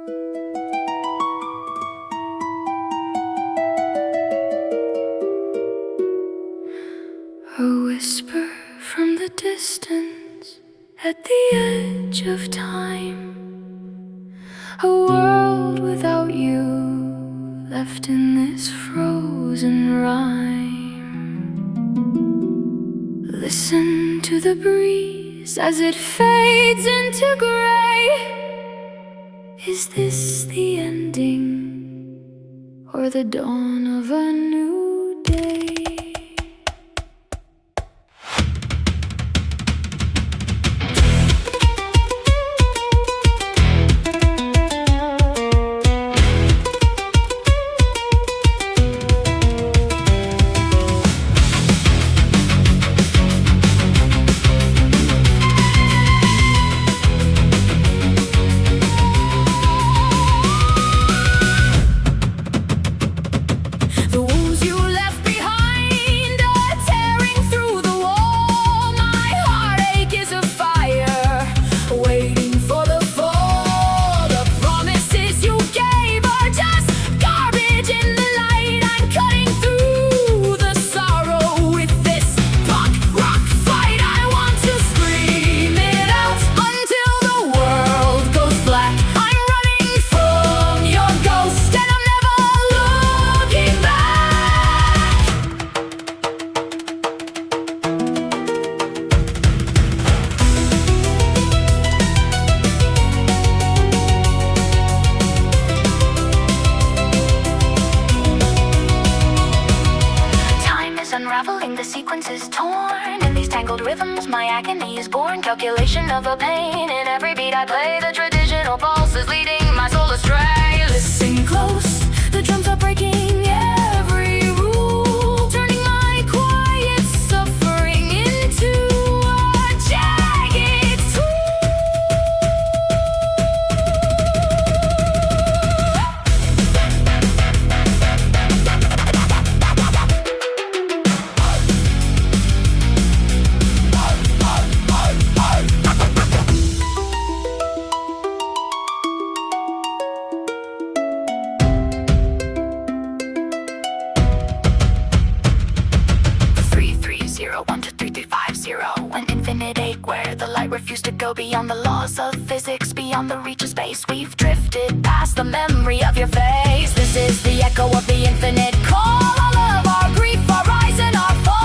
A whisper from the distance at the edge of time. A world without you, left in this frozen rhyme. Listen to the breeze as it fades into gray. Is this the ending, or the dawn of a new day? The wounds you left behind are tearing through the wall. My heartache is a fire, waiting for the fall. The promises you gave are just garbage in the light. I'm cutting through the sorrow with this punk rock fight. I want to scream it out until the world goes black. I'm running from your ghost and I'm never looking back. 'Time is unraveling, the sequence is torn. In these tangled rhythms, my agony is born. Calculation of a pain in every beat I play. The traditional pulse is leading my soul astray. Listen close, the drums are breaking every rule, turning my quiet suffering into a jagged tool. An infinite ache where the light refused to go beyond the laws of physics, beyond the reach of space. We've drifted past the memory of your face. This is the echo of the infinite call. All of our grief, our rise and our fall.